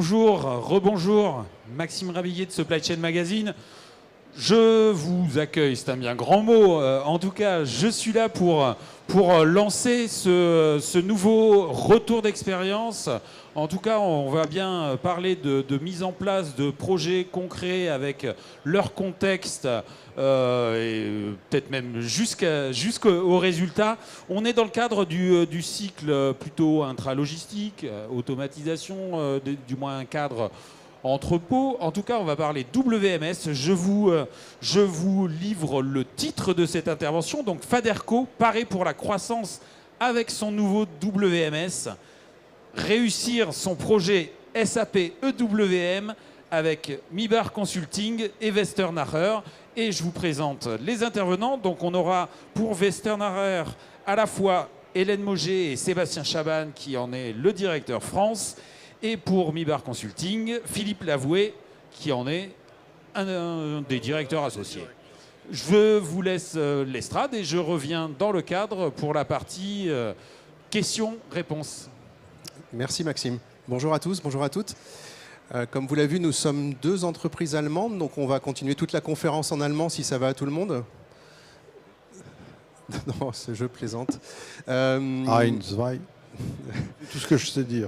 Bonjour, rebonjour, Maxime Rabiguet de Supply Chain Magazine. Je vous accueille, c'est un bien grand mot. En tout cas, je suis là pour lancer ce nouveau retour d'expérience. En tout cas, on va bien parler de mise en place de projets concrets avec leur contexte et peut-être même jusqu'au résultat. On est dans le cadre du cycle plutôt intralogistique, automatisation, du moins un cadre entrepôt. En tout cas, on va parler WMS. Je vous livre le titre de cette intervention. Donc, Faderco paraît pour la croissance avec son nouveau WMS. Réussir son projet SAP EWM avec Mibar Consulting et Westernacher. Et je vous présente les intervenants. Donc, on aura pour Westernacher à la fois Hélène Mauger et Sébastien Chaban, qui en est le directeur France. Et pour Mibar Consulting, Philippe Lavoué, qui en est un des directeurs associés. Je vous laisse l'estrade et je reviens dans le cadre pour la partie questions-réponses. Merci Maxime. Bonjour à tous, bonjour à toutes. Comme vous l'avez vu, nous sommes deux entreprises allemandes, donc on va continuer toute la conférence en allemand si ça va à tout le monde. Non, je plaisante. Ein, zwei. Tout ce que je sais dire.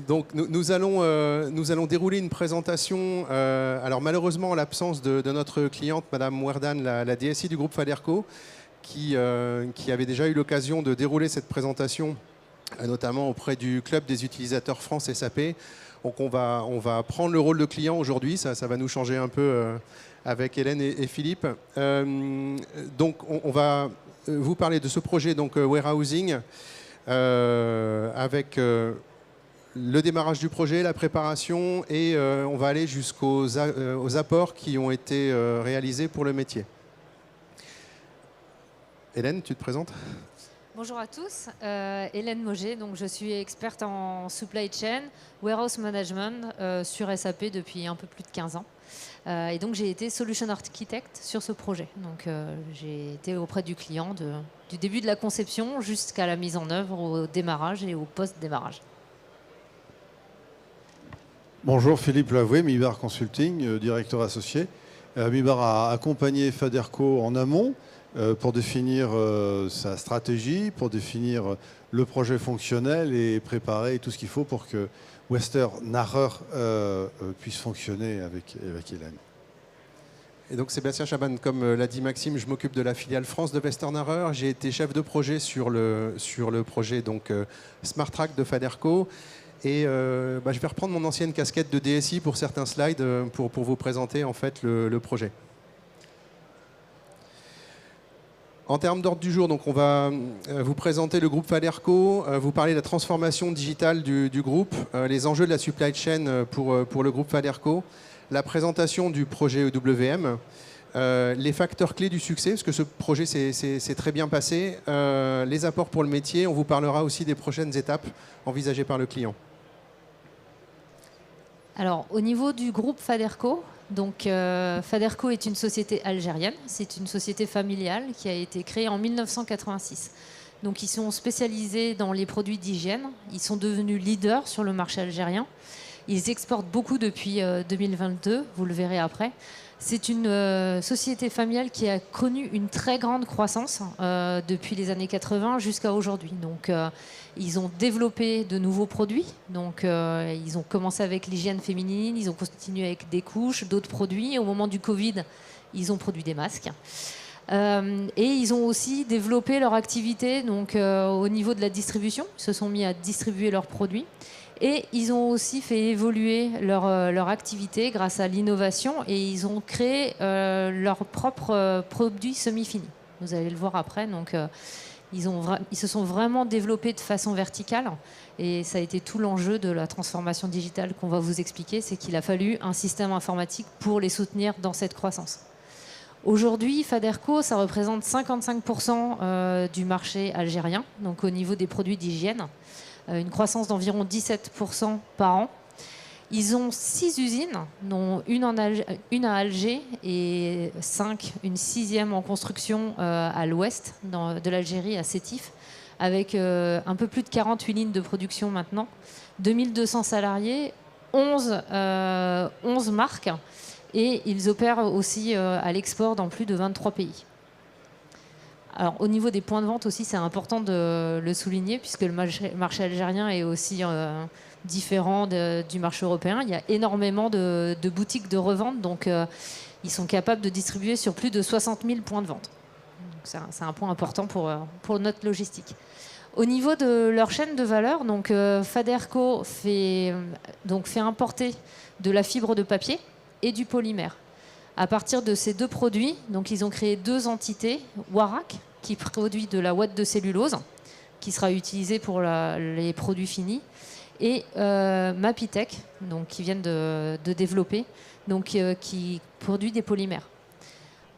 Donc nous allons dérouler une présentation. Alors malheureusement, en l'absence de notre cliente, Madame Werdan, la DSI du groupe Faderco, qui avait déjà eu l'occasion de dérouler cette présentation, notamment auprès du club des utilisateurs France SAP. Donc on va prendre le rôle de client aujourd'hui. Ça va nous changer un peu avec Hélène et Philippe. Donc on va vous parler de ce projet donc warehousing avec le démarrage du projet, la préparation et on va aller jusqu'aux apports qui ont été réalisés pour le métier. Hélène, tu te présentes ? Bonjour à tous, Hélène Mauger, donc je suis experte en supply chain, warehouse management sur SAP depuis un peu plus de 15 ans. Et donc j'ai été solution architect sur ce projet. Donc j'ai été auprès du client du début de la conception jusqu'à la mise en œuvre, au démarrage et au post-démarrage. Bonjour, Philippe Lavoué, Mibar Consulting, directeur associé. Mibar a accompagné Faderco en amont pour définir sa stratégie, pour définir le projet fonctionnel et préparer tout ce qu'il faut pour que Westernacher puisse fonctionner avec Hélène. Et donc Sébastien Chaban, comme l'a dit Maxime, je m'occupe de la filiale France de Westernacher. J'ai été chef de projet sur le projet donc, Smart Track de Faderco. Et je vais reprendre mon ancienne casquette de DSI pour certains slides pour vous présenter en fait le projet. En termes d'ordre du jour, donc on va vous présenter le groupe Faderco, vous parler de la transformation digitale du groupe, les enjeux de la supply chain pour le groupe Faderco, la présentation du projet EWM, les facteurs clés du succès, parce que ce projet s'est très bien passé, les apports pour le métier, on vous parlera aussi des prochaines étapes envisagées par le client. Alors, au niveau du groupe Faderco, donc Faderco est une société algérienne, c'est une société familiale qui a été créée en 1986. Donc ils sont spécialisés dans les produits d'hygiène, ils sont devenus leaders sur le marché algérien. Ils exportent beaucoup depuis 2022, vous le verrez après. C'est une société familiale qui a connu une très grande croissance depuis les années 80 jusqu'à aujourd'hui. Donc, ils ont développé de nouveaux produits. Donc, ils ont commencé avec l'hygiène féminine, ils ont continué avec des couches, d'autres produits. Au moment du Covid, ils ont produit des masques. Et ils ont aussi développé leur activité donc, au niveau de la distribution. Ils se sont mis à distribuer leurs produits. Et ils ont aussi fait évoluer leur activité grâce à l'innovation et ils ont créé leurs propres produits semi-finis. Vous allez le voir après. Donc, ils se sont vraiment développés de façon verticale et ça a été tout l'enjeu de la transformation digitale qu'on va vous expliquer. C'est qu'il a fallu un système informatique pour les soutenir dans cette croissance. Aujourd'hui, Faderco, ça représente 55% du marché algérien, donc au niveau des produits d'hygiène. Une croissance d'environ 17% par an. Ils ont 6 usines, dont une à Alger et une sixième en construction à l'ouest de l'Algérie, à Sétif, avec un peu plus de 48 lignes de production maintenant, 2200 salariés, 11 marques et ils opèrent aussi à l'export dans plus de 23 pays. Alors, au niveau des points de vente aussi, c'est important de le souligner puisque le marché algérien est aussi différent du marché européen. Il y a énormément de boutiques de revente, donc ils sont capables de distribuer sur plus de 60 000 points de vente. C'est un point important pour notre logistique. Au niveau de leur chaîne de valeur, donc Faderco fait importer de la fibre de papier et du polymère. À partir de ces deux produits, donc ils ont créé deux entités, Warak, qui produit de la ouate de cellulose, qui sera utilisée pour les produits finis, et Mapitech, donc, qui viennent de développer, donc, qui produit des polymères.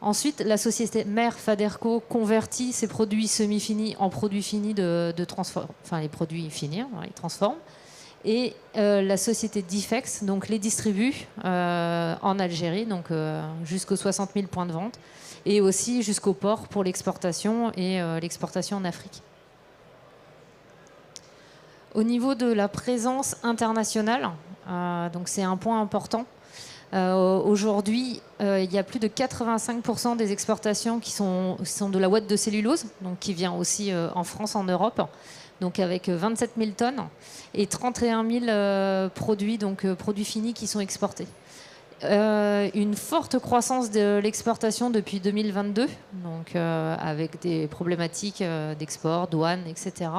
Ensuite, la société mère Faderco convertit ces produits semi-finis en produits finis enfin les produits finis, hein, ils transforment. Et la société Difex donc, les distribue en Algérie, donc jusqu'aux 60 000 points de vente, et aussi jusqu'au port pour l'exportation et l'exportation en Afrique. Au niveau de la présence internationale, donc c'est un point important. Aujourd'hui, il y a plus de 85% des exportations qui sont de la ouate de cellulose, donc qui vient aussi en France, en Europe, donc avec 27 000 tonnes et 31 000 produits, donc produits finis qui sont exportés. Une forte croissance de l'exportation depuis 2022, donc avec des problématiques d'export, douane, etc.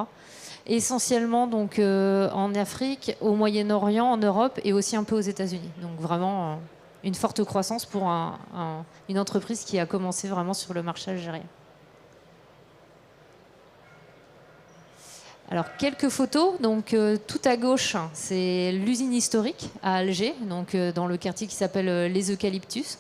Essentiellement donc en Afrique, au Moyen-Orient, en Europe et aussi un peu aux États-Unis. Donc vraiment une forte croissance pour une entreprise qui a commencé vraiment sur le marché algérien. Alors quelques photos. Donc tout à gauche, c'est l'usine historique à Alger, donc dans le quartier qui s'appelle les Eucalyptus.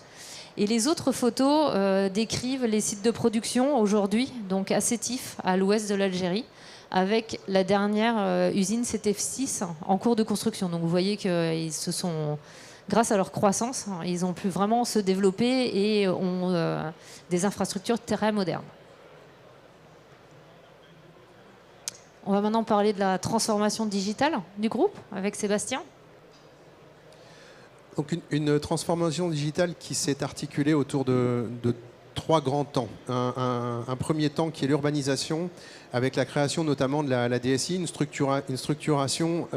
Et les autres photos décrivent les sites de production aujourd'hui, donc à Sétif, à l'ouest de l'Algérie, avec la dernière usine CTF6 en cours de construction. Donc vous voyez qu'ils se sont, grâce à leur croissance, ils ont pu vraiment se développer et ont des infrastructures très modernes. On va maintenant parler de la transformation digitale du groupe avec Sébastien. Donc une transformation digitale qui s'est articulée autour de trois grands temps. Un premier temps qui est l'urbanisation, avec la création notamment de la DSI, une structuration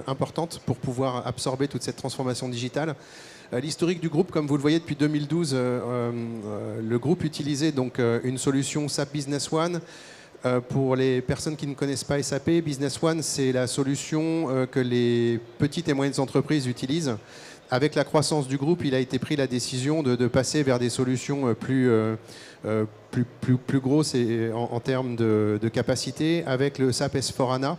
importante pour pouvoir absorber toute cette transformation digitale. L'historique du groupe, comme vous le voyez depuis 2012, le groupe utilisait donc une solution SAP Business One. Pour les personnes qui ne connaissent pas SAP, Business One, c'est la solution que les petites et moyennes entreprises utilisent. Avec la croissance du groupe, il a été pris la décision de passer vers des solutions plus grosses et en termes de capacité, avec le SAP S/4HANA.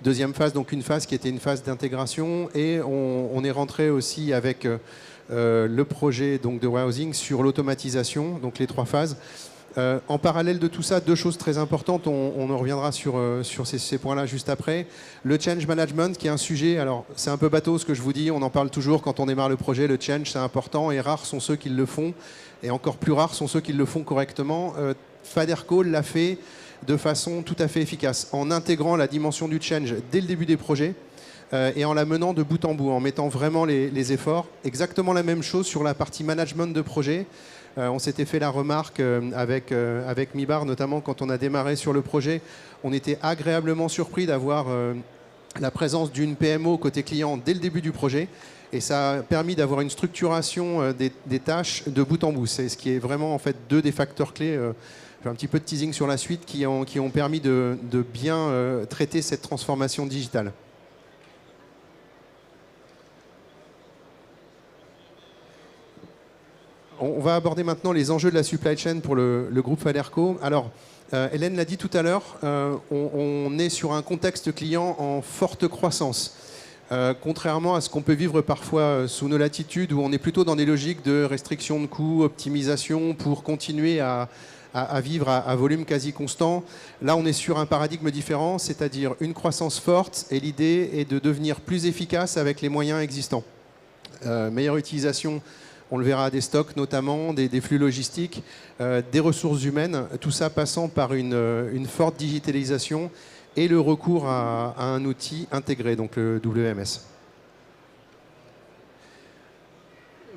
Deuxième phase, donc une phase qui était une phase d'intégration, et on est rentré aussi avec le projet donc, de warehousing sur l'automatisation, donc les trois phases. En parallèle de tout ça, deux choses très importantes, on en reviendra sur ces points-là juste après. Le change management, qui est un sujet, alors c'est un peu bateau ce que je vous dis, on en parle toujours quand on démarre le projet, le change c'est important, et rares sont ceux qui le font, et encore plus rares sont ceux qui le font correctement. Faderco l'a fait de façon tout à fait efficace, en intégrant la dimension du change dès le début des projets, et en la menant de bout en bout, en mettant vraiment les efforts. Exactement la même chose sur la partie management de projet. On s'était fait la remarque avec Mibar, notamment quand on a démarré sur le projet. On était agréablement surpris d'avoir la présence d'une PMO côté client dès le début du projet. Et ça a permis d'avoir une structuration des tâches de bout en bout. C'est ce qui est vraiment en fait deux des facteurs clés. J'ai un petit peu de teasing sur la suite qui ont permis de bien traiter cette transformation digitale. On va aborder maintenant les enjeux de la supply chain pour le groupe Faderco. Alors, Hélène l'a dit tout à l'heure, on est sur un contexte client en forte croissance. Contrairement à ce qu'on peut vivre parfois sous nos latitudes, où on est plutôt dans des logiques de restriction de coûts, optimisation, pour continuer à vivre à volume quasi constant. Là, on est sur un paradigme différent, c'est-à-dire une croissance forte, et l'idée est de devenir plus efficace avec les moyens existants. Meilleure utilisation, on le verra, des stocks notamment, des flux logistiques, des ressources humaines, tout ça passant par une forte digitalisation et le recours à un outil intégré, donc le WMS.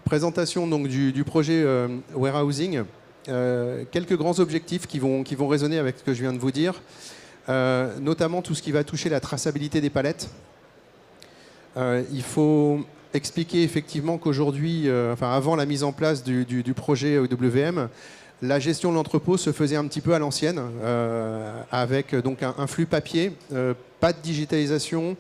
Présentation donc, du projet Warehousing. Quelques grands objectifs qui vont résonner avec ce que je viens de vous dire. Notamment tout ce qui va toucher la traçabilité des palettes. Il faut expliquer effectivement qu'aujourd'hui, avant la mise en place du projet EWM, la gestion de l'entrepôt se faisait un petit peu à l'ancienne, avec donc un flux papier, pas de digitalisation,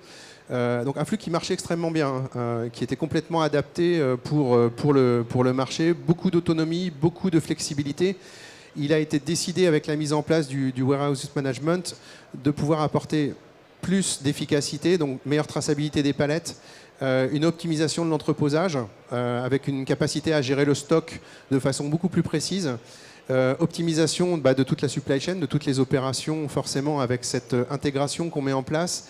donc un flux qui marchait extrêmement bien, qui était complètement adapté pour le marché, beaucoup d'autonomie, beaucoup de flexibilité. Il a été décidé avec la mise en place du warehouse management de pouvoir apporter plus d'efficacité, donc meilleure traçabilité des palettes, une optimisation de l'entreposage avec une capacité à gérer le stock de façon beaucoup plus précise, optimisation de toute la supply chain, de toutes les opérations forcément avec cette intégration qu'on met en place.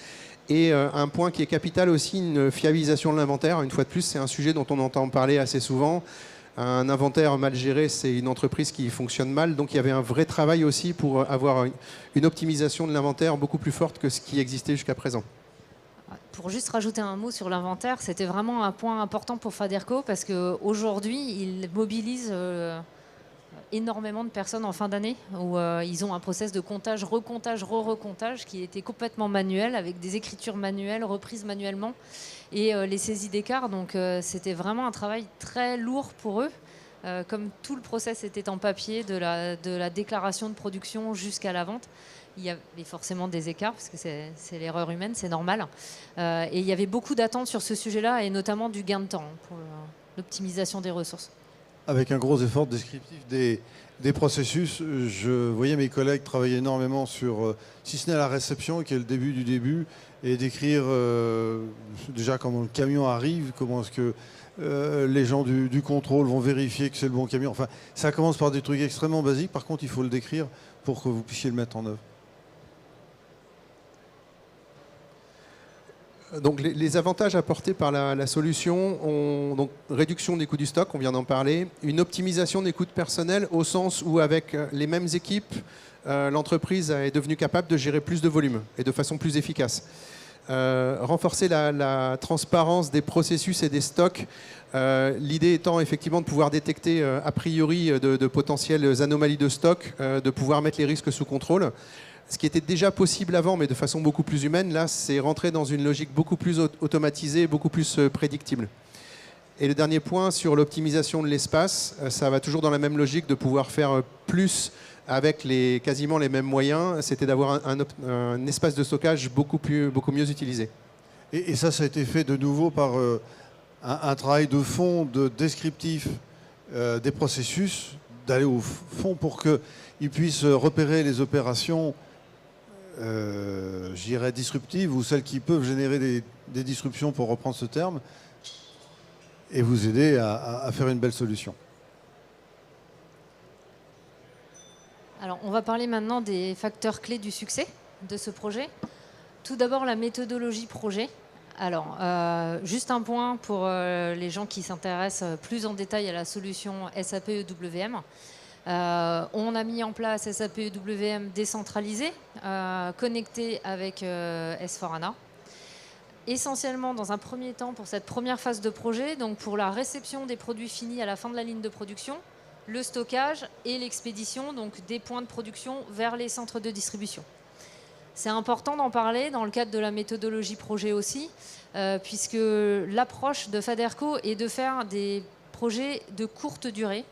Et un point qui est capital aussi, une fiabilisation de l'inventaire. Une fois de plus, c'est un sujet dont on entend parler assez souvent. Un inventaire mal géré, c'est une entreprise qui fonctionne mal. Donc il y avait un vrai travail aussi pour avoir une optimisation de l'inventaire beaucoup plus forte que ce qui existait jusqu'à présent. Pour juste rajouter un mot sur l'inventaire, c'était vraiment un point important pour Faderco parce qu'aujourd'hui, il mobilise énormément de personnes en fin d'année où ils ont un process de comptage, recomptage, re-recomptage qui était complètement manuel avec des écritures manuelles, reprises manuellement et les saisies d'écart. Donc c'était vraiment un travail très lourd pour eux. Comme tout le process était en papier de la déclaration de production jusqu'à la vente, il y avait forcément des écarts parce que c'est l'erreur humaine, c'est normal. Et il y avait beaucoup d'attentes sur ce sujet-là et notamment du gain de temps pour l'optimisation des ressources. Avec un gros effort descriptif des processus, je voyais mes collègues travailler énormément sur, si ce n'est la réception, qui est le début du début, et d'écrire déjà comment le camion arrive, comment est-ce que les gens du contrôle vont vérifier que c'est le bon camion. Enfin, ça commence par des trucs extrêmement basiques. Par contre, il faut le décrire pour que vous puissiez le mettre en œuvre. Donc les avantages apportés par la solution ont donc réduction des coûts du stock, on vient d'en parler, une optimisation des coûts de personnel au sens où avec les mêmes équipes, l'entreprise est devenue capable de gérer plus de volume et de façon plus efficace. Renforcer la transparence des processus et des stocks, l'idée étant effectivement de pouvoir détecter a priori de potentielles anomalies de stock, de pouvoir mettre les risques sous contrôle. Ce qui était déjà possible avant, mais de façon beaucoup plus humaine, là, c'est rentrer dans une logique beaucoup plus automatisée, beaucoup plus prédictible. Et le dernier point, sur l'optimisation de l'espace, ça va toujours dans la même logique de pouvoir faire plus avec quasiment les mêmes moyens, c'était d'avoir un espace de stockage beaucoup mieux utilisé. Et ça a été fait de nouveau par un travail de fond, de descriptif des processus, d'aller au fond pour qu'ils puissent repérer les opérations je dirais disruptives ou celles qui peuvent générer des disruptions, pour reprendre ce terme, et vous aider à faire une belle solution. Alors, on va parler maintenant des facteurs clés du succès de ce projet. Tout d'abord, la méthodologie projet. Alors, juste un point pour les gens qui s'intéressent plus en détail à la solution SAP EWM. On a mis en place SAP EWM décentralisé, connecté avec S4HANA. Essentiellement, dans un premier temps, pour cette première phase de projet, donc pour la réception des produits finis à la fin de la ligne de production, le stockage et l'expédition, donc des points de production vers les centres de distribution. C'est important d'en parler dans le cadre de la méthodologie projet aussi, puisque l'approche de Faderco est de faire des projets de courte durée,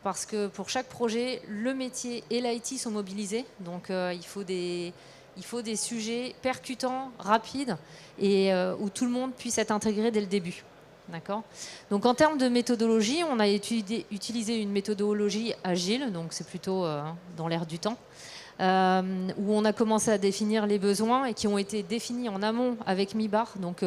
parce que pour chaque projet, le métier et l'IT sont mobilisés. Donc il faut des sujets percutants, rapides, et où tout le monde puisse être intégré dès le début. D'accord ? Donc en termes de méthodologie, on a utilisé une méthodologie agile, donc c'est plutôt dans l'air du temps, où on a commencé à définir les besoins et qui ont été définis en amont avec MIBAR. Donc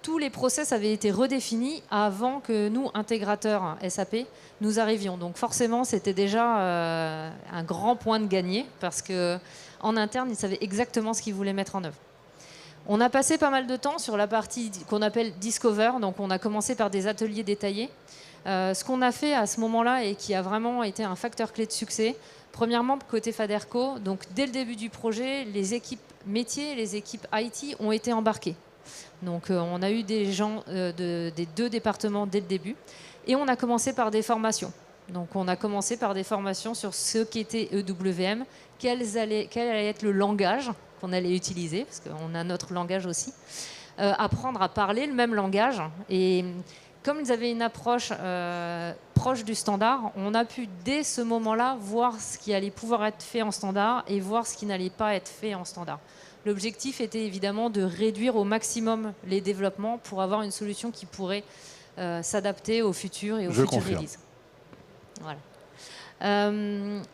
tous les process avaient été redéfinis avant que nous, intégrateurs SAP, nous arrivions. Donc forcément, c'était déjà un grand point de gagner parce qu'en interne, ils savaient exactement ce qu'ils voulaient mettre en œuvre. On a passé pas mal de temps sur la partie qu'on appelle Discover. Donc on a commencé par des ateliers détaillés. Ce qu'on a fait à ce moment-là et qui a vraiment été un facteur clé de succès, premièrement, côté Faderco, donc dès le début du projet, les équipes métiers, les équipes IT ont été embarquées. Donc on a eu des gens des deux départements dès le début. Et on a commencé par des formations. Donc on a commencé par des formations sur ce qu'était EWM, quel allait être le langage qu'on allait utiliser, parce qu'on a notre langage aussi. Apprendre à parler le même langage. Et comme ils avaient une approche proche du standard, on a pu dès ce moment-là voir ce qui allait pouvoir être fait en standard et voir ce qui n'allait pas être fait en standard. L'objectif était évidemment de réduire au maximum les développements pour avoir une solution qui pourrait s'adapter au futur et aux futures releases. Voilà.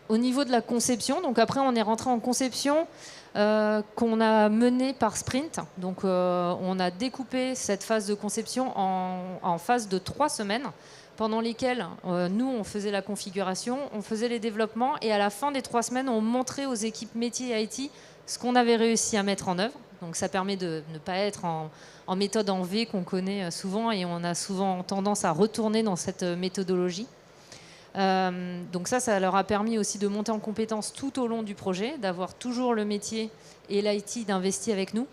Au niveau de la conception, donc après on est rentré en conception qu'on a menée par sprint. Donc on a découpé cette phase de conception en phase de 3 semaines pendant lesquelles nous on faisait la configuration, on faisait les développements et à la fin des 3 semaines on montrait aux équipes métiers et IT ce qu'on avait réussi à mettre en œuvre. Donc ça permet de ne pas être en méthode en V qu'on connaît souvent et on a souvent tendance à retourner dans cette méthodologie. Donc ça leur a permis aussi de monter en compétences tout au long du projet, d'avoir toujours le métier et l'IT d'investir avec nous.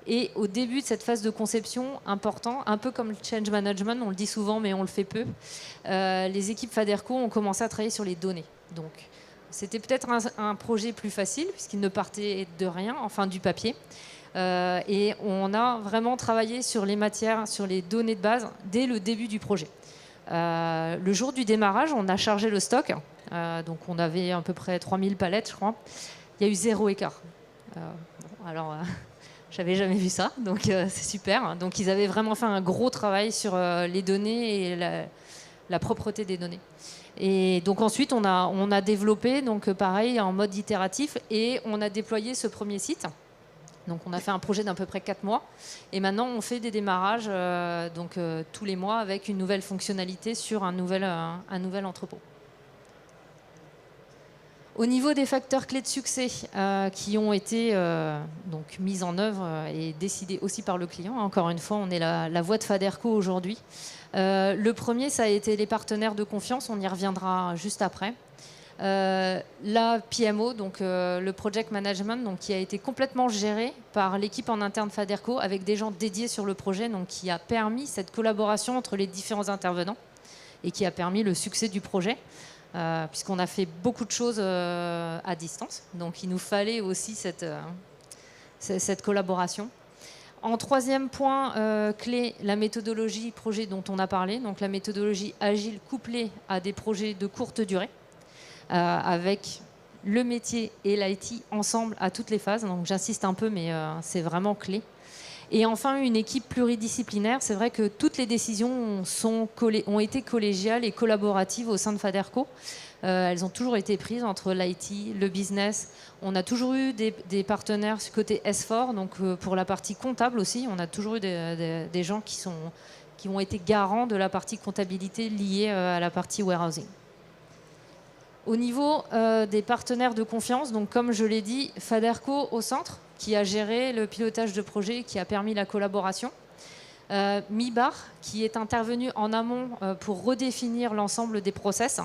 Et au début de cette phase de conception, important, un peu comme le change management, on le dit souvent mais on le fait peu, les équipes Faderco ont commencé à travailler sur les données. Donc c'était peut-être un projet plus facile puisqu'il ne partait de rien, enfin du papier. Et on a vraiment travaillé sur les matières, sur les données de base dès le début du projet. Le jour du démarrage, on a chargé le stock. Donc on avait à peu près 3000 palettes, je crois. Il y a eu 0 écart. J'avais jamais vu ça, donc c'est super. Donc ils avaient vraiment fait un gros travail sur les données et la propreté des données. Et donc ensuite, on a développé, donc pareil, en mode itératif, et on a déployé ce premier site. Donc on a fait un projet d'à peu près 4 mois. Et maintenant, on fait des démarrages tous les mois avec une nouvelle fonctionnalité sur un nouvel entrepôt. Au niveau des facteurs clés de succès qui ont été mis en œuvre et décidés aussi par le client, encore une fois, on est la voix de Faderco aujourd'hui. Le premier, ça a été les partenaires de confiance, on y reviendra juste après. La PMO, donc le project management, donc, qui a été complètement géré par l'équipe en interne Faderco avec des gens dédiés sur le projet, donc, qui a permis cette collaboration entre les différents intervenants et qui a permis le succès du projet. Puisqu'on a fait beaucoup de choses à distance. Donc il nous fallait aussi cette collaboration. En troisième point clé, la méthodologie projet dont on a parlé. Donc la méthodologie agile couplée à des projets de courte durée, avec le métier et l'IT ensemble à toutes les phases. Donc j'insiste un peu, mais c'est vraiment clé. Et enfin, une équipe pluridisciplinaire. C'est vrai que toutes les décisions ont été collégiales et collaboratives au sein de Faderco. Elles ont toujours été prises entre l'IT, le business. On a toujours eu des partenaires côté S4, donc pour la partie comptable aussi. On a toujours eu des gens qui ont été garants de la partie comptabilité liée à la partie warehousing. Au niveau des partenaires de confiance, donc comme je l'ai dit, Faderco au centre, qui a géré le pilotage de projet, qui a permis la collaboration. Mibar, qui est intervenu en amont pour redéfinir l'ensemble des process.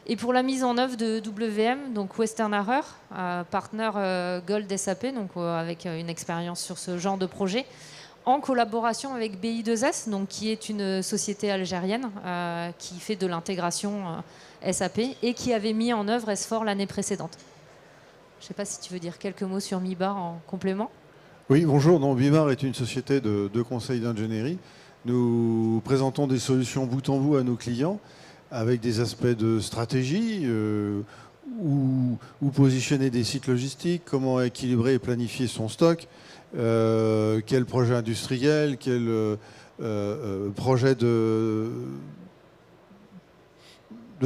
Et pour la mise en œuvre de WM, donc Western Harrer, partenaire Gold SAP, donc avec une expérience sur ce genre de projet, en collaboration avec BI2S, donc, qui est une société algérienne qui fait de l'intégration SAP et qui avait mis en œuvre S4 l'année précédente. Je ne sais pas si tu veux dire quelques mots sur Mibar en complément. Oui, bonjour. Mibar est une société de conseil d'ingénierie. Nous présentons des solutions bout en bout à nos clients avec des aspects de stratégie, où positionner des sites logistiques, comment équilibrer et planifier son stock, quel projet industriel, quel projet de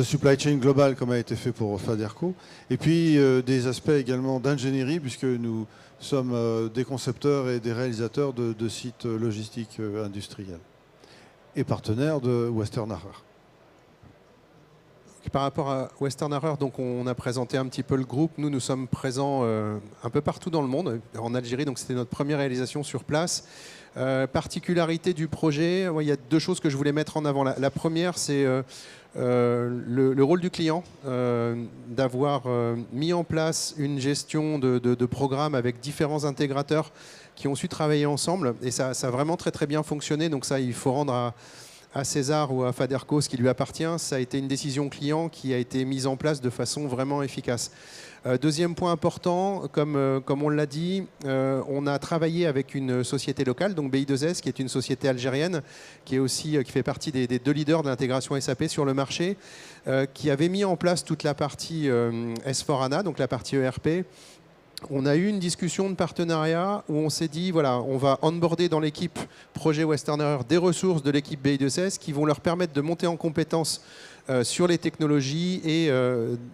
supply chain global comme a été fait pour Faderco, et puis des aspects également d'ingénierie puisque nous sommes des concepteurs et des réalisateurs de sites logistiques industriels et partenaires de Western Harrer. Par rapport à Western Harrer, donc on a présenté un petit peu le groupe. Nous sommes présents un peu partout dans le monde. En Algérie, donc c'était notre première réalisation sur place. Particularité du projet, il y a 2 choses que je voulais mettre en avant. La première, c'est le rôle du client, d'avoir mis en place une gestion de programmes avec différents intégrateurs qui ont su travailler ensemble. Et ça a vraiment très très bien fonctionné. Donc ça, il faut rendre à César ou à Faderco ce qui lui appartient. Ça a été une décision client qui a été mise en place de façon vraiment efficace. Deuxième point important, comme on l'a dit, on a travaillé avec une société locale, donc BI2S, qui est une société algérienne, qui fait partie des 2 leaders de l'intégration SAP sur le marché, qui avait mis en place toute la partie S4HANA, donc la partie ERP. On a eu une discussion de partenariat où on s'est dit, voilà, on va onboarder dans l'équipe projet Westerner des ressources de l'équipe BI2S qui vont leur permettre de monter en compétences sur les technologies et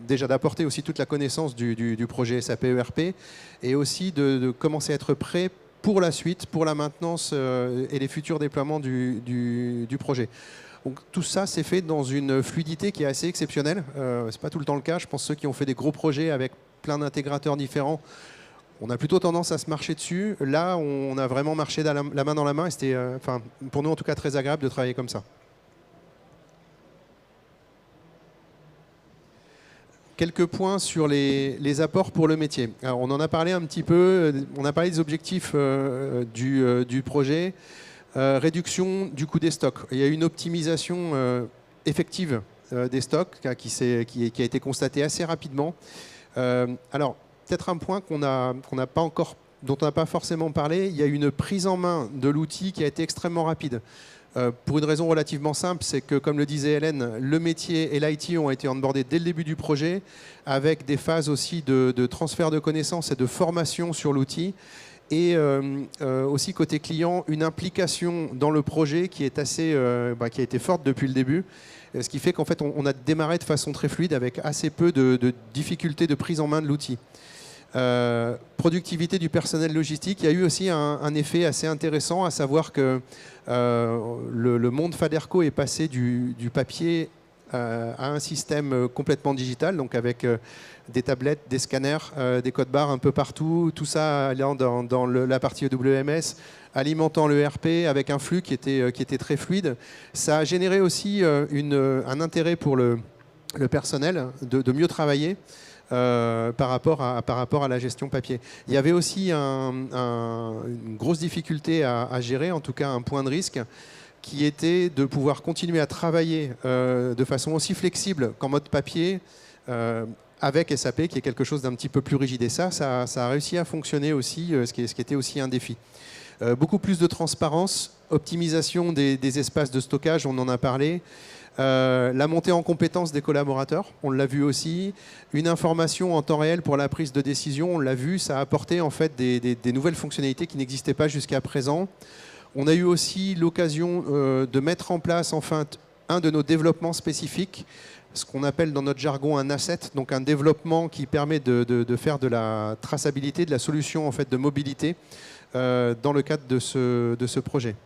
déjà d'apporter aussi toute la connaissance du projet SAP ERP et aussi de commencer à être prêt pour la suite, pour la maintenance et les futurs déploiements du projet. Donc, tout ça s'est fait dans une fluidité qui est assez exceptionnelle. Ce n'est pas tout le temps le cas. Je pense que ceux qui ont fait des gros projets avec plein d'intégrateurs différents, on a plutôt tendance à se marcher dessus. Là, on a vraiment marché la main dans la main et c'était, pour nous en tout cas, très agréable de travailler comme ça. Quelques points sur les apports pour le métier. Alors, on en a parlé un petit peu, on a parlé des objectifs du projet. Réduction du coût des stocks. Il y a une optimisation effective des stocks qui a été constatée assez rapidement. Alors, peut-être un point dont on n'a pas forcément parlé, il y a une prise en main de l'outil qui a été extrêmement rapide. Pour une raison relativement simple, c'est que, comme le disait Hélène, le métier et l'IT ont été onboardés dès le début du projet, avec des phases aussi de transfert de connaissances et de formation sur l'outil. Et aussi côté client, une implication dans le projet qui est qui a été forte depuis le début. Ce qui fait qu'en fait, on a démarré de façon très fluide avec assez peu de difficultés de prise en main de l'outil. Productivité du personnel logistique, il y a eu aussi un effet assez intéressant, à savoir que le monde Faderco est passé du papier à un système complètement digital, donc avec des tablettes, des scanners, des codes barres un peu partout, tout ça allant dans la partie EWMS, alimentant le RP avec un flux qui était très fluide. Ça a généré aussi un intérêt pour le personnel de mieux travailler par rapport à la gestion papier. Il y avait aussi une grosse difficulté à gérer, en tout cas un point de risque, qui était de pouvoir continuer à travailler de façon aussi flexible qu'en mode papier avec SAP, qui est quelque chose d'un petit peu plus rigide. Et ça a réussi à fonctionner aussi, ce qui était aussi un défi. Beaucoup plus de transparence, optimisation des espaces de stockage, on en a parlé. La montée en compétence des collaborateurs, on l'a vu aussi. Une information en temps réel pour la prise de décision, on l'a vu, ça a apporté en fait des nouvelles fonctionnalités qui n'existaient pas jusqu'à présent. On a eu aussi l'occasion de mettre en place enfin un de nos développements spécifiques, ce qu'on appelle dans notre jargon un asset, donc un développement qui permet de faire de la traçabilité, de la solution en fait de mobilité dans le cadre de ce projet.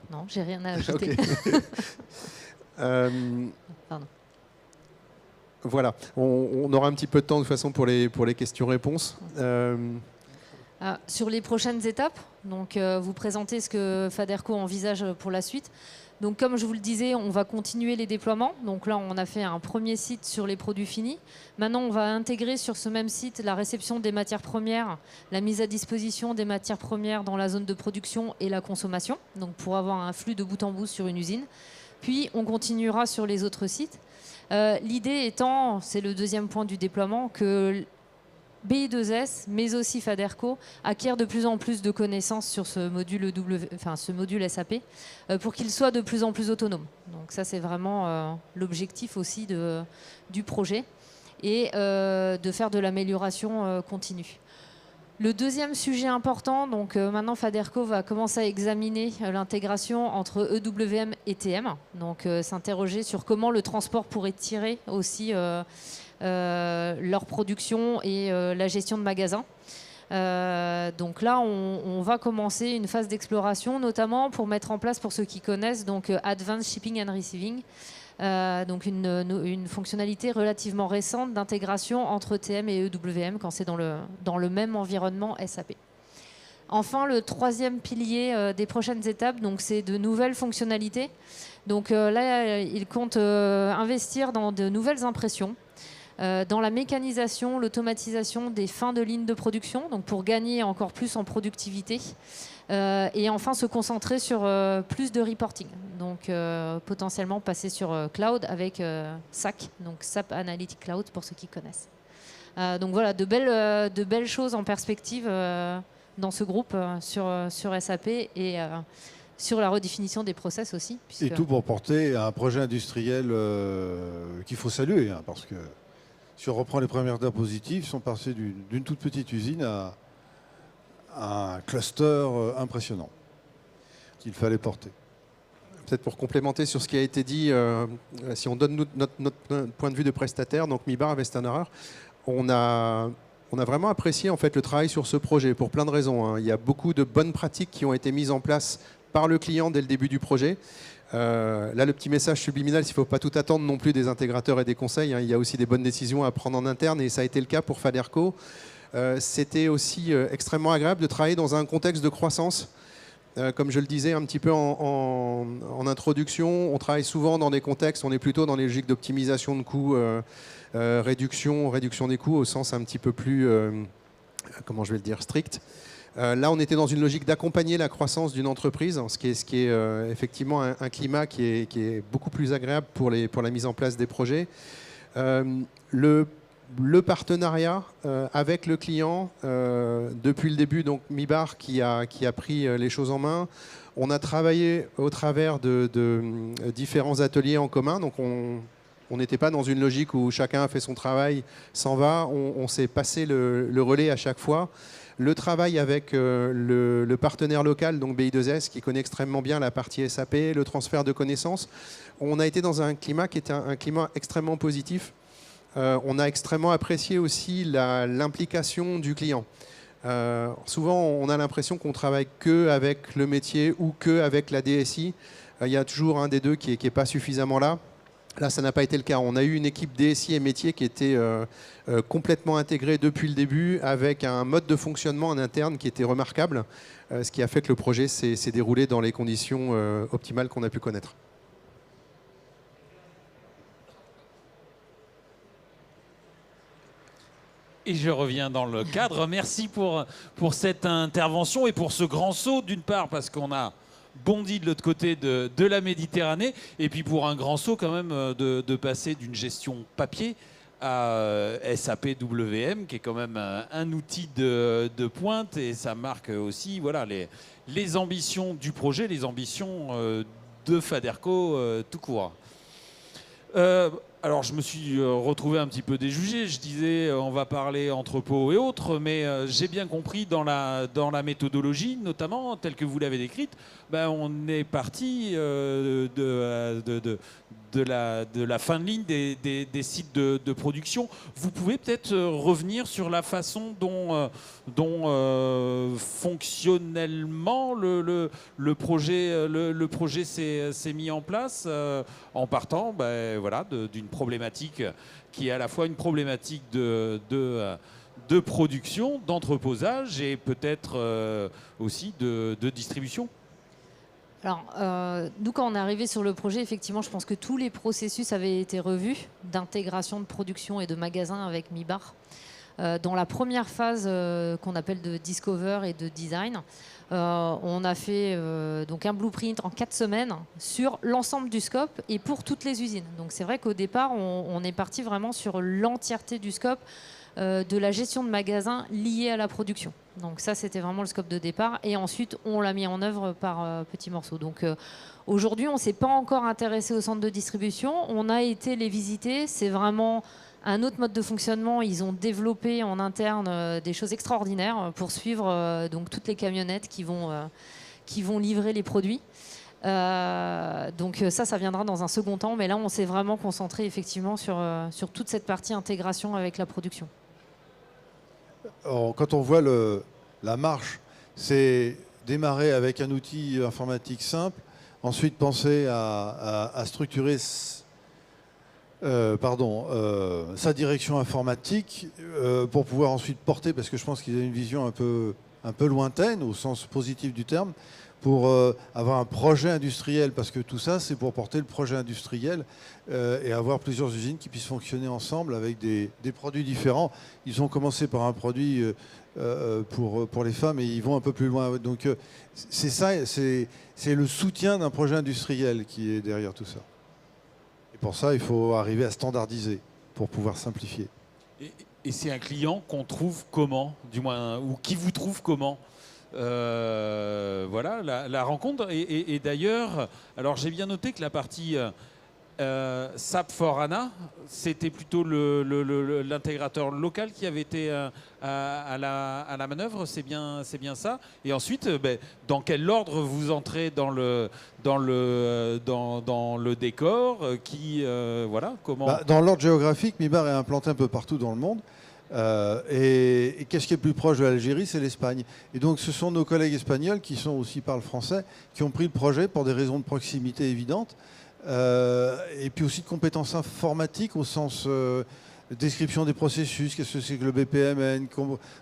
Non, j'ai rien à ajouter. Okay. Pardon. Voilà, on aura un petit peu de temps de toute façon pour les questions-réponses. Sur les prochaines étapes, donc vous présentez ce que Faderco envisage pour la suite. Donc comme je vous le disais, on va continuer les déploiements. Donc là, on a fait un premier site sur les produits finis. Maintenant, on va intégrer sur ce même site la réception des matières premières, la mise à disposition des matières premières dans la zone de production et la consommation, donc pour avoir un flux de bout en bout sur une usine. Puis, on continuera sur les autres sites. L'idée étant, c'est le deuxième point du déploiement, que BI2S, mais aussi Faderco, acquièrent de plus en plus de connaissances sur ce module, ce module SAP pour qu'il soit de plus en plus autonome. Donc ça, c'est vraiment l'objectif aussi du projet et de faire de l'amélioration continue. Le deuxième sujet important, donc maintenant Faderco va commencer à examiner l'intégration entre EWM et TM, donc s'interroger sur comment le transport pourrait tirer aussi leur production et la gestion de magasins. Donc là, on va commencer une phase d'exploration, notamment pour mettre en place, pour ceux qui connaissent, donc Advanced Shipping and Receiving, donc une fonctionnalité relativement récente d'intégration entre TM et EWM quand c'est dans le même environnement SAP. Enfin, le troisième pilier des prochaines étapes, donc c'est de nouvelles fonctionnalités. Donc là, il compte investir dans de nouvelles impressions, dans la mécanisation, l'automatisation des fins de ligne de production, donc pour gagner encore plus en productivité, Et enfin, se concentrer sur plus de reporting. Donc, potentiellement passer sur cloud avec SAC, donc SAP Analytic Cloud pour ceux qui connaissent. Donc voilà, de belles choses en perspective dans ce groupe sur SAP et sur la redéfinition des process aussi. Et tout pour porter un projet industriel qu'il faut saluer, hein, parce que si on reprend les premières diapositives, ils sont passés d'une toute petite usine à un cluster impressionnant qu'il fallait porter. Peut-être pour complémenter sur ce qui a été dit, si on donne notre point de vue de prestataire, donc Mibar et Westerner, on a vraiment apprécié en fait le travail sur ce projet pour plein de raisons, hein. Il y a beaucoup de bonnes pratiques qui ont été mises en place par le client dès le début du projet. Là, le petit message subliminal, il ne faut pas tout attendre non plus des intégrateurs et des conseils, hein. Il y a aussi des bonnes décisions à prendre en interne et ça a été le cas pour Faderco. C'était aussi extrêmement agréable de travailler dans un contexte de croissance. Comme je le disais un petit peu en introduction, on travaille souvent dans des contextes, on est plutôt dans les logiques d'optimisation de coûts, réduction des coûts au sens un petit peu plus, comment je vais le dire, strict. Là, on était dans une logique d'accompagner la croissance d'une entreprise, ce qui est effectivement un climat qui est beaucoup plus agréable pour la mise en place des projets. Le partenariat avec le client, depuis le début, donc Mibar qui a pris les choses en main. On a travaillé au travers de différents ateliers en commun, donc on n'était pas dans une logique où chacun a fait son travail, s'en va, on s'est passé le relais à chaque fois. Le travail avec le partenaire local, donc BI2S, qui connaît extrêmement bien la partie SAP, le transfert de connaissances. On a été dans un climat qui était un climat extrêmement positif. On a extrêmement apprécié aussi l'implication du client. Souvent, on a l'impression qu'on travaille que avec le métier ou que avec la DSI. Il y a toujours un des deux qui n'est pas suffisamment là. Là, ça n'a pas été le cas. On a eu une équipe DSI et métier qui était complètement intégrée depuis le début, avec un mode de fonctionnement en interne qui était remarquable, ce qui a fait que le projet s'est déroulé dans les conditions optimales qu'on a pu connaître. Et je reviens dans le cadre. Merci pour cette intervention et pour ce grand saut, d'une part, parce qu'on a bondi de l'autre côté de la Méditerranée, et puis pour un grand saut quand même de passer d'une gestion papier à SAP WM, qui est quand même un outil de pointe, et ça marque aussi voilà, les ambitions du projet, les ambitions de Faderco tout court. Alors je me suis retrouvé un petit peu déjugé, je disais on va parler entrepôt et autres, mais j'ai bien compris dans la méthodologie, notamment telle que vous l'avez décrite, ben, on est parti de la fin de ligne des sites de production. Vous pouvez peut-être revenir sur la façon dont fonctionnellement le projet s'est mis en place en partant ben, voilà, d'une problématique qui est à la fois une problématique de production, d'entreposage et peut-être aussi de distribution. Alors, nous, quand on est arrivé sur le projet, effectivement, je pense que tous les processus avaient été revus d'intégration de production et de magasin avec Mibar. Dans la première phase qu'on appelle de discover et de design, on a fait donc un blueprint en 4 semaines sur l'ensemble du scope et pour toutes les usines. Donc c'est vrai qu'au départ, on est parti vraiment sur l'entièreté du scope de la gestion de magasins liée à la production. Donc ça, c'était vraiment le scope de départ. Et ensuite, on l'a mis en œuvre par petits morceaux. Donc aujourd'hui, on ne s'est pas encore intéressé au centre de distribution. On a été les visiter. C'est vraiment un autre mode de fonctionnement. Ils ont développé en interne des choses extraordinaires pour suivre donc toutes les camionnettes qui vont livrer les produits. Donc ça viendra dans un second temps. Mais là, on s'est vraiment concentré effectivement sur toute cette partie intégration avec la production. Alors, quand on voit la marche, c'est démarrer avec un outil informatique simple, ensuite penser à structurer sa direction informatique pour pouvoir ensuite porter, parce que je pense qu'ils ont une vision un peu lointaine, au sens positif du terme, pour avoir un projet industriel, parce que tout ça, c'est pour porter le projet industriel et avoir plusieurs usines qui puissent fonctionner ensemble avec des produits différents. Ils ont commencé par un produit pour les femmes et ils vont un peu plus loin. Donc c'est ça, c'est le soutien d'un projet industriel qui est derrière tout ça. Et pour ça, il faut arriver à standardiser pour pouvoir simplifier. Et c'est un client qu'on trouve comment, du moins, ou qui vous trouve comment? Voilà, la rencontre. Et d'ailleurs, alors j'ai bien noté que la partie SAP for HANA, c'était plutôt l'intégrateur local qui avait été à la manœuvre, c'est bien ça. Et ensuite, dans quel ordre vous entrez dans le décor voilà, comment... Dans l'ordre géographique, Mibar est implanté un peu partout dans le monde. Et qu'est-ce qui est plus proche de l'Algérie? C'est l'Espagne. Et donc ce sont nos collègues espagnols qui sont aussi parlent français, qui ont pris le projet pour des raisons de proximité évidentes. Et puis aussi de compétences informatiques au sens description des processus, qu'est-ce que c'est que le BPMN,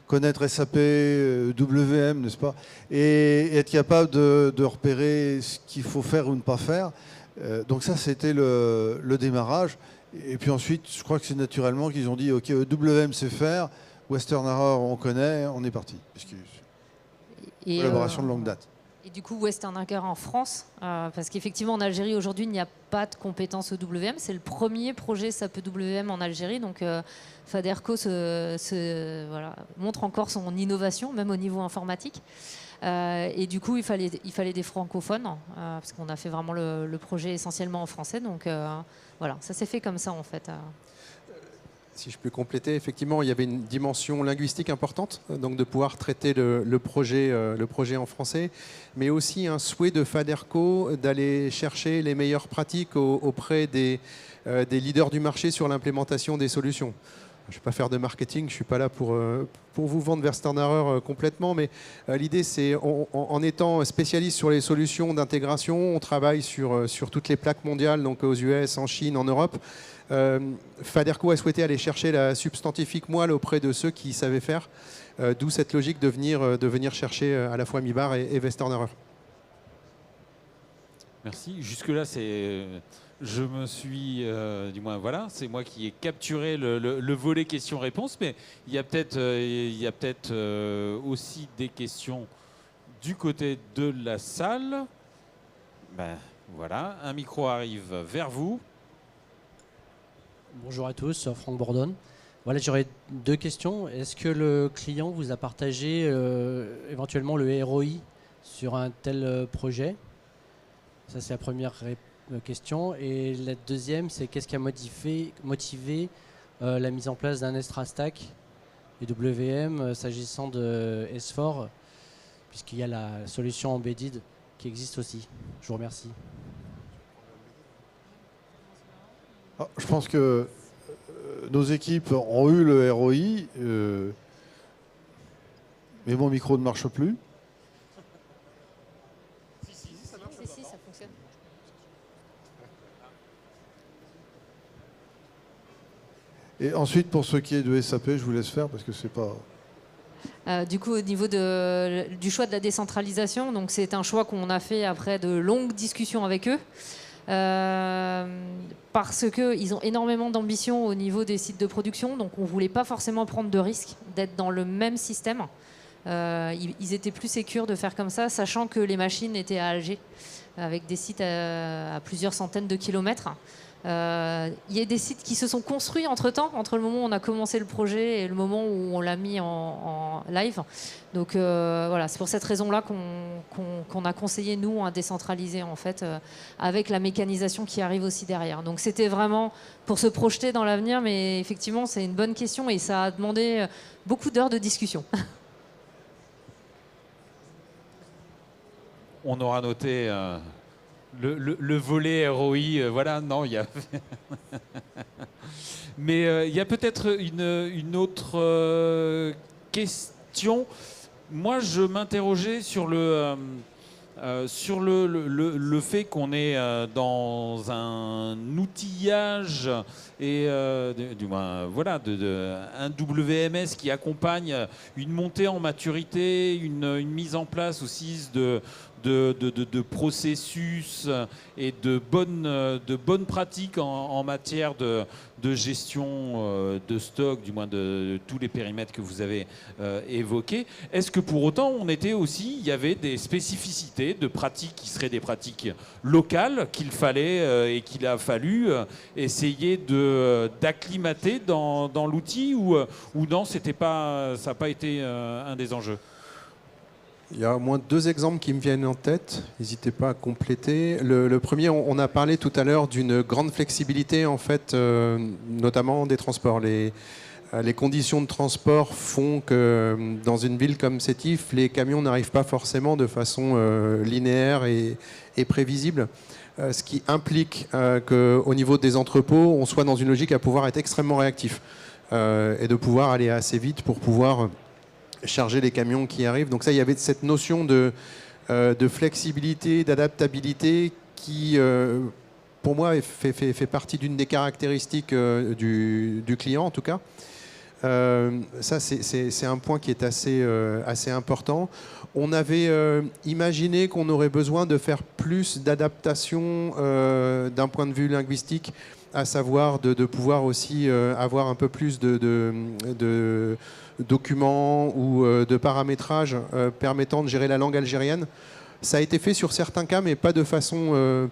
connaître SAP, WM, n'est-ce pas? Et être capable de repérer ce qu'il faut faire ou ne pas faire. Donc ça, c'était le démarrage. Et puis ensuite, je crois que c'est naturellement qu'ils ont dit, OK, WM c'est faire, Western Error on connaît, on est parti. Et collaboration de longue date. Et du coup, Western Error en France, parce qu'effectivement en Algérie aujourd'hui, il n'y a pas de compétences EWM. C'est le premier projet SAP EWM en Algérie. Donc Faderco montre encore son innovation, même au niveau informatique. Et du coup, il fallait des francophones, parce qu'on a fait vraiment le projet essentiellement en français. Donc voilà, ça s'est fait comme ça en fait. Si je peux compléter, effectivement, il y avait une dimension linguistique importante, donc de pouvoir traiter le projet en français, mais aussi un souhait de Faderco d'aller chercher les meilleures pratiques auprès des leaders du marché sur l'implémentation des solutions. Je ne vais pas faire de marketing, je ne suis pas là pour vous vendre Western Error complètement, mais l'idée c'est, en étant spécialiste sur les solutions d'intégration, on travaille sur toutes les plaques mondiales, donc aux US, en Chine, en Europe. Faderco a souhaité aller chercher la substantifique moelle auprès de ceux qui savaient faire, d'où cette logique de venir chercher à la fois Mibar et Western Error. Merci. Jusque-là, je me suis, du moins voilà, c'est moi qui ai capturé le volet questions-réponses, mais il y a peut-être aussi des questions du côté de la salle. Voilà, un micro arrive vers vous. Bonjour à tous, Franck Bourdon. Voilà, j'aurais deux questions. Est-ce que le client vous a partagé éventuellement le ROI sur un tel projet? Ça, c'est la première question. Et la deuxième, c'est qu'est-ce qui a motivé la mise en place d'un Extra Stack et WM s'agissant de S4, puisqu'il y a la solution embedded qui existe aussi. Je vous remercie. Je pense que nos équipes ont eu le ROI, mais mon micro ne marche plus. Si, ça fonctionne. Et ensuite, pour ce qui est de SAP, je vous laisse faire parce que c'est pas... Du coup, au niveau du choix de la décentralisation, donc c'est un choix qu'on a fait après de longues discussions avec eux. Parce qu'ils ont énormément d'ambition au niveau des sites de production, donc on ne voulait pas forcément prendre de risque d'être dans le même système. Ils étaient plus sécures de faire comme ça, sachant que les machines étaient à Alger, avec des sites à plusieurs centaines de kilomètres. Il y a des sites qui se sont construits entre-temps, entre le moment où on a commencé le projet et le moment où on l'a mis en live. Donc voilà, c'est pour cette raison-là qu'on a conseillé, nous, un décentralisé, en fait, avec la mécanisation qui arrive aussi derrière. Donc c'était vraiment pour se projeter dans l'avenir, mais effectivement, c'est une bonne question et ça a demandé beaucoup d'heures de discussion. On aura noté... Le volet ROI, voilà, non, il y a... Mais il y a peut-être une autre question. Moi, je m'interrogeais sur le fait qu'on est dans un outillage et du moins voilà un WMS qui accompagne une montée en maturité, une mise en place aussi de de processus et de bonnes pratiques en matière de gestion de stock, du moins de tous les périmètres que vous avez évoqués. Est-ce que pour autant, il y avait des spécificités de pratiques qui seraient des pratiques locales qu'il fallait et qu'il a fallu essayer d'acclimater dans l'outil ou non, ça n'a pas été un des enjeux? Il y a au moins 2 exemples qui me viennent en tête. N'hésitez pas à compléter. Le premier, on a parlé tout à l'heure d'une grande flexibilité, en fait, notamment des transports. Les conditions de transport font que dans une ville comme Sétif, les camions n'arrivent pas forcément de façon linéaire et prévisible. Ce qui implique qu'au niveau des entrepôts, on soit dans une logique à pouvoir être extrêmement réactif et de pouvoir aller assez vite pour pouvoir charger les camions qui arrivent. Donc ça, il y avait cette notion de flexibilité, d'adaptabilité qui, pour moi, fait partie d'une des caractéristiques du client, en tout cas. Ça, c'est un point qui est assez important. On avait imaginé qu'on aurait besoin de faire plus d'adaptation d'un point de vue linguistique, à savoir de pouvoir aussi avoir un peu plus de documents ou de paramétrage permettant de gérer la langue algérienne. Ça a été fait sur certains cas, mais pas de façon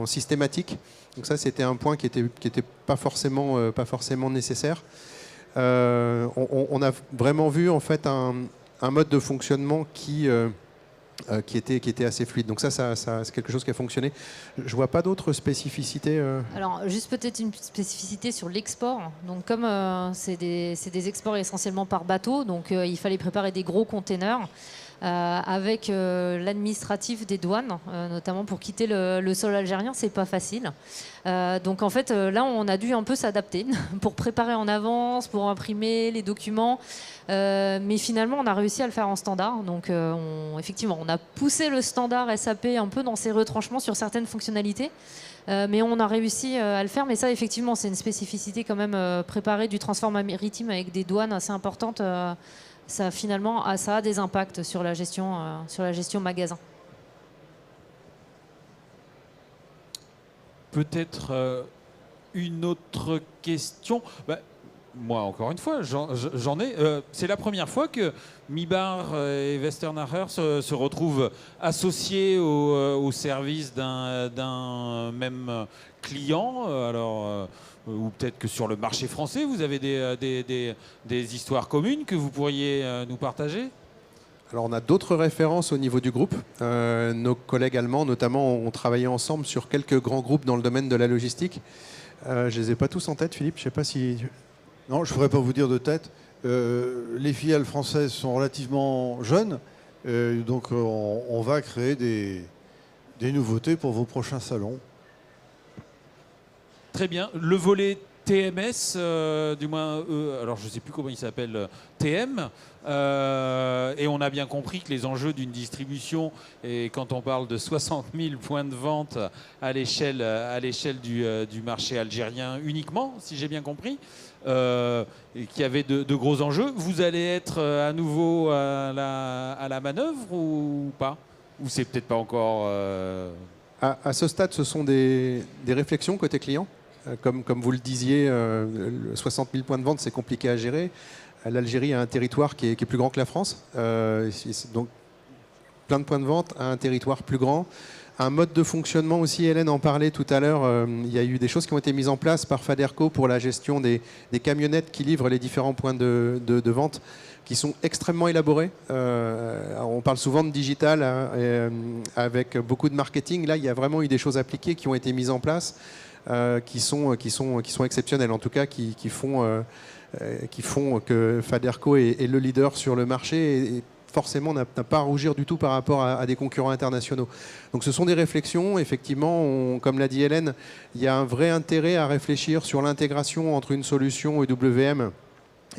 systématique. Donc ça, c'était un point qui était pas forcément nécessaire. On a vraiment vu en fait un mode de fonctionnement qui était assez fluide. Donc ça c'est quelque chose qui a fonctionné. Je vois pas d'autres spécificités. Alors, juste peut-être une spécificité sur l'export. Donc, comme c'est des exports essentiellement par bateau, donc il fallait préparer des gros containers avec l'administratif des douanes, notamment pour quitter le sol algérien, c'est pas facile. Donc, en fait, là, on a dû un peu s'adapter pour préparer en avance, pour imprimer les documents. Mais finalement, on a réussi à le faire en standard. Donc, effectivement, on a poussé le standard SAP un peu dans ses retranchements sur certaines fonctionnalités. Mais on a réussi à le faire. Mais ça, effectivement, c'est une spécificité quand même préparée du transport maritime avec des douanes assez importantes. Ça, finalement, ça a des impacts sur la gestion magasin. Peut-être une autre question. Moi, encore une fois, j'en ai. C'est la première fois que Mibar et Westernacher se retrouvent associés au service d'un même client. Ou peut-être que sur le marché français, vous avez des histoires communes que vous pourriez nous partager? Alors on a d'autres références au niveau du groupe. Nos collègues allemands, notamment, ont travaillé ensemble sur quelques grands groupes dans le domaine de la logistique. Je ne les ai pas tous en tête, Philippe. Je ne sais pas si... Non, je ne pourrais pas vous dire de tête. Les filiales françaises sont relativement jeunes, donc on va créer des nouveautés pour vos prochains salons. Très bien. Le volet TMS, du moins, alors je ne sais plus comment il s'appelle, TM, et on a bien compris que les enjeux d'une distribution, et quand on parle de 60 000 points de vente à l'échelle du marché algérien uniquement, si j'ai bien compris, et qu'il y avait de gros enjeux, vous allez être à nouveau à la manœuvre ou pas? Ou c'est peut-être pas encore... À ce stade, ce sont des réflexions côté client. Comme vous le disiez, 60 000 points de vente, c'est compliqué à gérer. L'Algérie a un territoire qui est plus grand que la France. Donc, plein de points de vente à un territoire plus grand. Un mode de fonctionnement aussi, Hélène en parlait tout à l'heure. Il y a eu des choses qui ont été mises en place par Faderco pour la gestion des camionnettes qui livrent les différents points de vente, qui sont extrêmement élaborés. On parle souvent de digital avec beaucoup de marketing. Là, il y a vraiment eu des choses appliquées qui ont été mises en place. Qui sont exceptionnels, en tout cas, qui font que Faderco est le leader sur le marché et forcément n'a pas à rougir du tout par rapport à des concurrents internationaux. Donc ce sont des réflexions, effectivement, comme l'a dit Hélène, il y a un vrai intérêt à réfléchir sur l'intégration entre une solution EWM,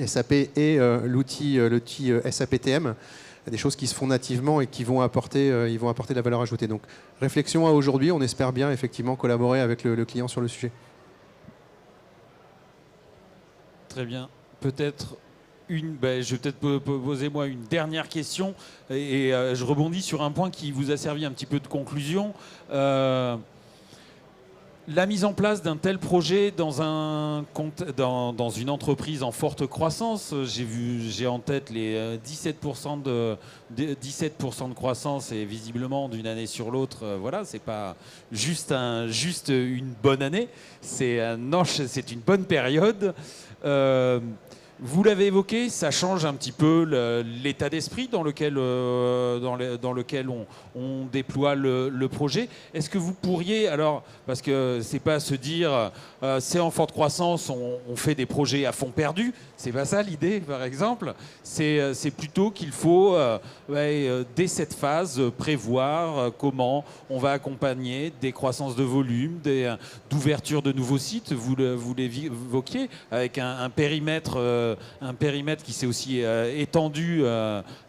SAP et l'outil SAPTM. Des choses qui se font nativement et qui vont apporter de la valeur ajoutée. Donc, réflexion à aujourd'hui, on espère bien effectivement collaborer avec le client sur le sujet. Très bien. Peut-être je vais peut-être poser moi une dernière question et je rebondis sur un point qui vous a servi un petit peu de conclusion. La mise en place d'un tel projet dans une entreprise en forte croissance, j'ai en tête les 17% de croissance et visiblement d'une année sur l'autre, voilà, c'est pas juste une bonne année, c'est une bonne période. Vous l'avez évoqué, ça change un petit peu l'état d'esprit dans lequel on déploie le projet. Est-ce que vous pourriez, alors, parce que c'est pas se dire c'est en forte croissance, on fait des projets à fond perdu, c'est pas ça l'idée par exemple, c'est plutôt qu'il faut dès cette phase prévoir comment on va accompagner des croissances de volume, d'ouverture de nouveaux sites, vous l'évoquiez, avec un périmètre qui s'est aussi étendu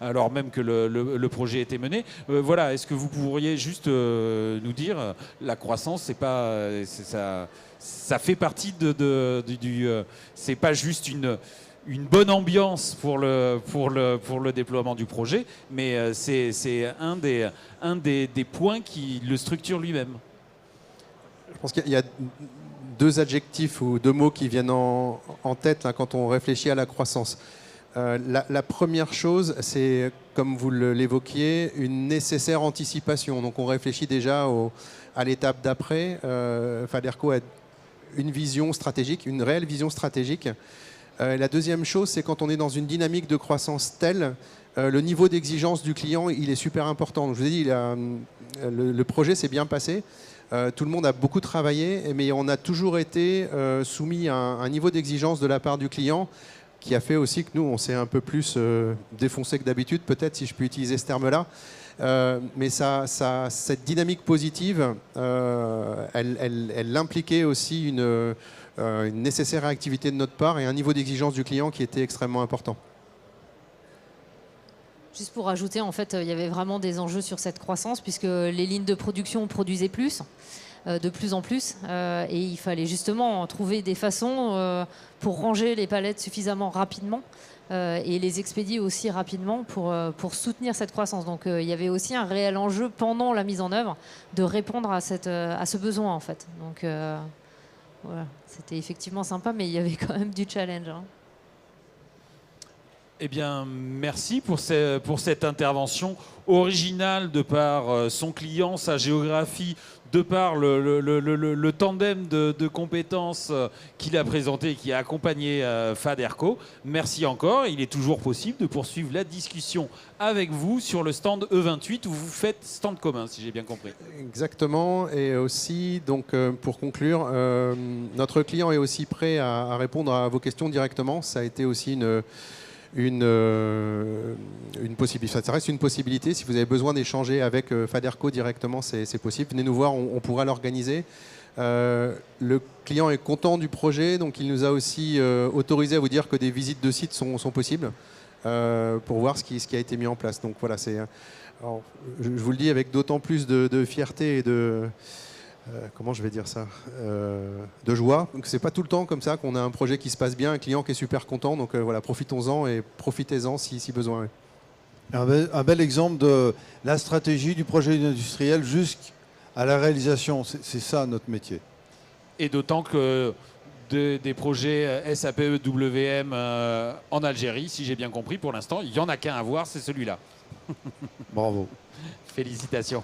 alors même que le projet était mené. Voilà, est-ce que vous pourriez juste nous dire la croissance, c'est pas ça fait partie c'est pas juste une bonne ambiance pour le déploiement du projet, mais c'est un des points qui le structure lui-même. Je pense qu'il y a deux adjectifs ou deux mots qui viennent en tête là, quand on réfléchit à la croissance. La première chose, c'est, comme vous l'évoquiez, une nécessaire anticipation. Donc on réfléchit déjà à l'étape d'après. Faderco a une vision stratégique, une réelle vision stratégique. La deuxième chose, c'est quand on est dans une dynamique de croissance telle, le niveau d'exigence du client, il est super important. Donc, je vous ai dit, le projet s'est bien passé. Tout le monde a beaucoup travaillé, mais on a toujours été soumis à un niveau d'exigence de la part du client qui a fait aussi que nous, on s'est un peu plus défoncé que d'habitude, peut-être, si je peux utiliser ce terme-là. Mais cette dynamique positive, elle impliquait aussi une nécessaire réactivité de notre part et un niveau d'exigence du client qui était extrêmement important. Juste pour ajouter, en fait, il y avait vraiment des enjeux sur cette croissance puisque les lignes de production produisaient de plus en plus, et il fallait justement trouver des façons pour ranger les palettes suffisamment rapidement et les expédier aussi rapidement pour soutenir cette croissance. Donc il y avait aussi un réel enjeu pendant la mise en œuvre de répondre à ce besoin en fait. Donc voilà, c'était effectivement sympa, mais il y avait quand même du challenge. Hein. Eh bien, merci pour cette intervention originale de par son client, sa géographie, de par le tandem de compétences qu'il a présenté et qui a accompagné Faderco. Merci encore. Il est toujours possible de poursuivre la discussion avec vous sur le stand E28 où vous faites stand commun, si j'ai bien compris. Exactement. Et aussi, donc, pour conclure, notre client est aussi prêt à répondre à vos questions directement. Ça a été aussi une possibilité. Ça reste une possibilité. Si vous avez besoin d'échanger avec Faderco directement, c'est possible. Venez nous voir, on pourra l'organiser. Le client est content du projet, donc il nous a aussi autorisé à vous dire que des visites de sites sont possibles pour voir ce qui a été mis en place. Donc voilà, je vous le dis avec d'autant plus de fierté et de... comment je vais dire ça, de joie. Donc c'est pas tout le temps comme ça qu'on a un projet qui se passe bien, un client qui est super content. Donc voilà, profitons-en et profitez-en si besoin. Ouais. Un bel exemple de la stratégie du projet industriel jusqu'à la réalisation. C'est ça notre métier. Et d'autant que des projets SAPE-WM en Algérie, si j'ai bien compris, pour l'instant, il n'y en a qu'un à voir, c'est celui-là. Bravo. Félicitations.